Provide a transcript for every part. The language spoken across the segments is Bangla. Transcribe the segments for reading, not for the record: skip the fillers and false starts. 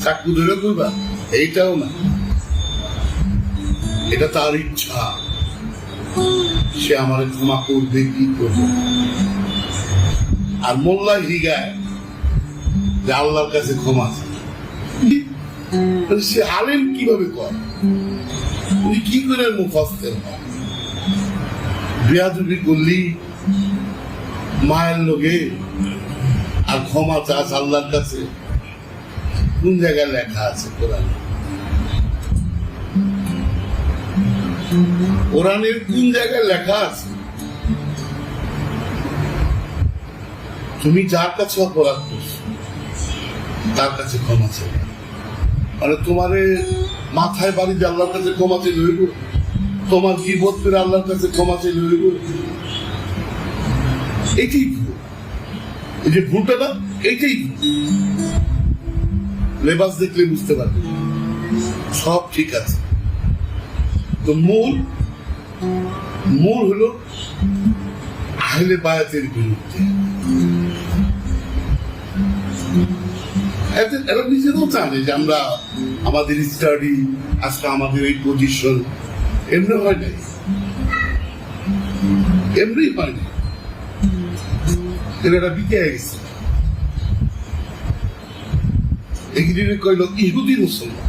চাকু ধরে করবা, এইটাও না। এটা তার ইচ্ছা, সে আমার ক্ষমা করবে কি করবে। আর মোল্লা হিগায় যে আল্লাহর কাছে ক্ষমা চায়, সে আলেম কিভাবে কর, উনি কি করে মুফাসসির হয়? বেয়াদবি করলি মায়ের লোকে আর ক্ষমা চাস আল্লাহর কাছে? কোন জায়গায় লেখা আছে কোরআনে? কোরআনের কোন জায়গায় লেখা আছে তুমি যার কাছে অপরাধ করছো তার কাছে ক্ষমা চাই? মানে তোমারে মাথায় বাড়ি দিয়ে আল্লাহর কাছে ক্ষমা চাই লইব? তোমার গীবত করে আল্লাহর কাছে ক্ষমা চাই লইব? এইটাই ভুল। এই যে ভুলটা না, এইটাই লেবাস দেখলে বুঝতে পারবে সব ঠিক আছে। তো মূল হলো আহলে বায়াতের বিরুদ্ধে। এরা নিজেরাও জানে যে আমরা আমাদের স্টাডি, আজকে আমাদের এই পজিশন এমনি হয় নাই, এমনি হয় নাই, এরা বিকে গেছে। এগুলি কইল ইহুদি মুসলমান,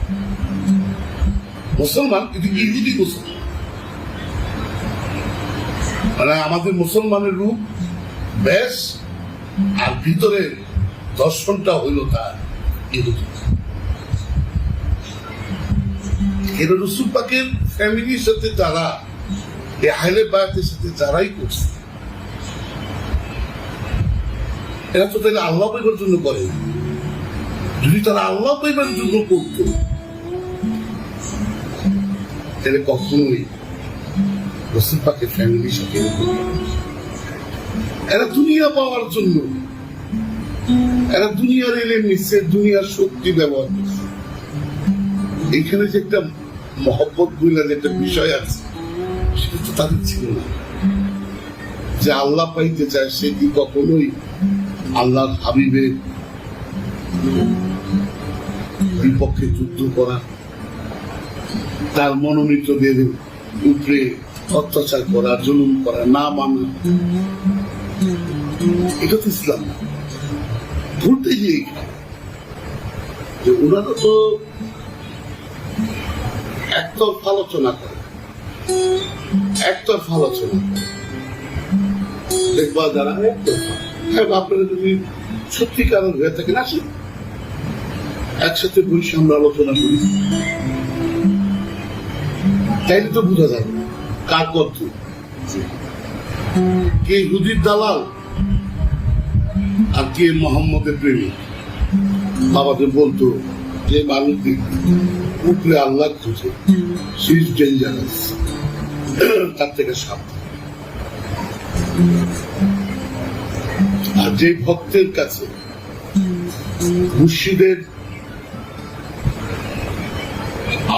মুসলমান কিন্তু ইহুদি মুসলমান। মানে আমাদের মুসলমানের রূপ বেশ, আর ভিতরে দর্শনটা হইল তার ইহুদি। এর রাসূল পাকের ফ্যামিলির সাথে যারা এই আহলে বায়াতের সাথে যারাই করছে, এরা তো তাহলে আল্লাহ পাইবার জন্য করে। যদি তারা আল্লাহ পাইবার জন্য করত তাহলে কখনোই রাসূল পাকের ফ্যামিলির সাথে এরা দুনিয়া পাওয়ার জন্য, এরা দুনিয়ার এলেম নিচ্ছে, দুনিয়ার শক্তি ব্যবহার করছে। এখানে যে একটা মহব্বত বইলা যে একটা বিষয় আছে সেটা তো তাদের ছিল না। যে আল্লাহ পাইতে চায় সে কি কখনোই আল্লাহর হাবিবের বিপক্ষে যুদ্ধ করা, তার মনোনীতদের উপরে অত্যাচার করা, জুলুম করা, না মানা, এটা তো ইসলাম না। ভুলতে গিয়ে যে ওনারা তো একতরফা আলোচনা করে, একতরফা আলোচনা দেখবা যারা একতরফা। হ্যাঁ, আপনারা যদি সত্যিকারের হয়ে থাকেন আসেন একসাথে বসে আমরা আলোচনা করি, তাইলে তো বোঝা যাবে কার কত, কে ইহুদির দালাল আর কে মোহাম্মদের প্রেমিক। বাবাদের বলতো যে মানুষ উপরে আল্লাহ খুঁজে, সে ইজ ডেঞ্জারাস, তার থেকে সাবধান। আর যে ভক্তের কাছে মুর্শিদের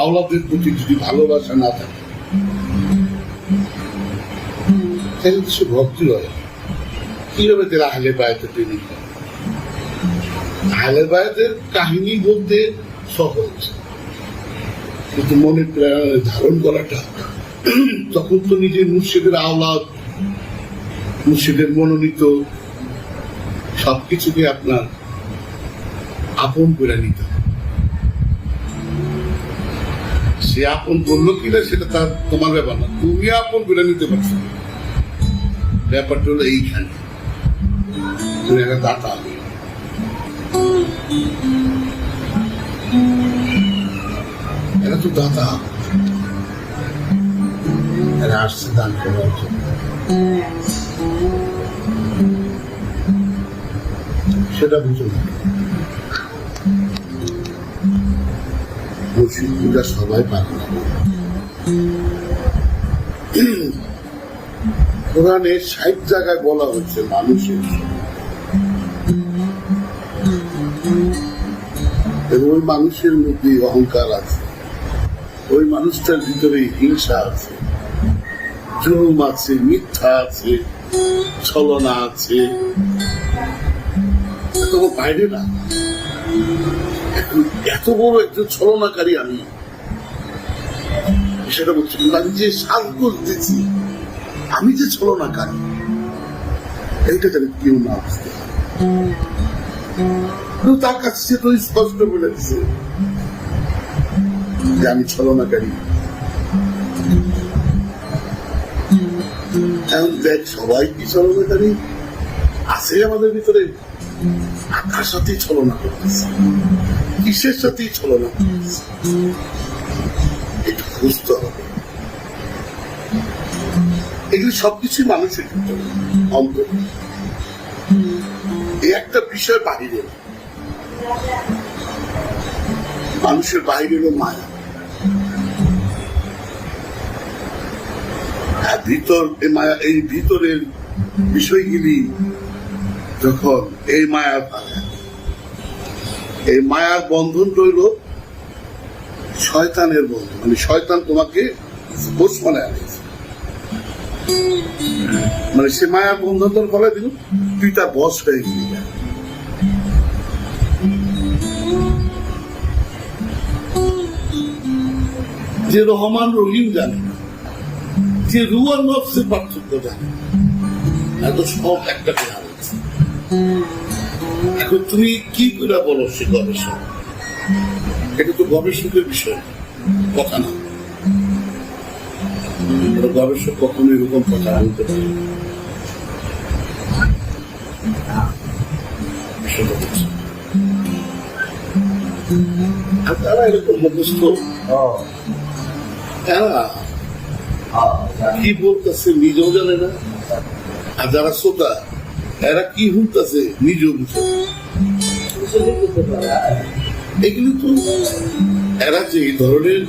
আওলাদের প্রতি যদি ভালোবাসা না থাকে তাহলে সে ভক্তি হয় কিভাবে? তারা আহলে বায়াতের প্রেমিক হয়। আহলে বায়াতের কাহিনী বলতে সহজ, কিন্তু মনে ধারণ করাটা তখন তো নিজের মুর্শিদের আওলাদ, মুর্শিদের মনোনীত সবকিছুকে আপনার আপন করে নিতে হবে। সে আপন করলো কিনা সেটা তার তোমার ব্যাপার না, তুমি আপন করে নিতে পারছো। ব্যাপারটা হলো এইখানে তুমি একটা দাতা, এরা তো দাতা, এরা আসছে দান করার জন্য। সেটা বুঝো না, মুর্শিদ পূজা সবাই পারে না। কোরআনে ৬০ জায়গায় বলা হচ্ছে মানুষের, ওই মানুষের মধ্যে অহংকার আছে, ওই মানুষটার ভিতরে হিংসা আছে, জুলুম আছে, মিথ্যা আছে, ছলনা আছে, তো বাইরে না। এখন এত বড় একজন ছলনাকারী আমি সেটা বলছি, আমি যে সাজগোজ দিচ্ছি, আমি যে ছলনাকারী, এইটা যেন কেউ না বুঝতে পারে। তার কাছে সে তো স্পষ্ট বলে দিচ্ছে যে আমি ছলনাকারী। এখন দেখ, সবাই কি ছলনাকারী আছে আমাদের ভিতরে? কার সাথেই ছলনা করতেছে, কিসের সাথেই ছলনা করতেছে, একটু বুঝতে হবে। এগুলি সবকিছুই মানুষের ভিতরে অন্তর, এই একটা বিষয় বাহিরে। মানুষের বাইরে হলো মায়া, আর ভিতর এই মায়া, এই ভিতরের বিষয়গুলি যখন এই মায়ার ভাঙে, এই মায়ার বন্ধন রইল শয়তানের বন্ধন, মানে শয়তান তোমাকে বশ বানায় আনিয়েছে, মানে সে মায়ার বন্ধন তোর বলে দিল, তুই তার বশ হয়ে গেলি। যে রহমান রহিম জানে না, যে রুয়ার নফসের পার্থক্য জানে, এত সব একটা করে আনছে। এখন তুমি কি করে বলো সে গবেষক? এটা তো গবেষকের বিষয়, কথা না। গবেষক কখনো এরকম কথা বলতে পারে আর তারা এরকম মুখস্থ, কি বলতেছে নিজেও জানে না, আর যারা শ্রোতা এরা কি শুনতেছে নিজেও বুঝে। এগুলি তো এরা যে এই ধরনের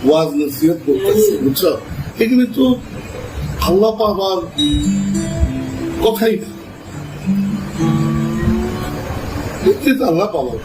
ওয়াজ নসিহত করতেছে, বুঝছো, এগুলি তো আল্লাহ পাবার কথাই না, আল্লাহ পাবার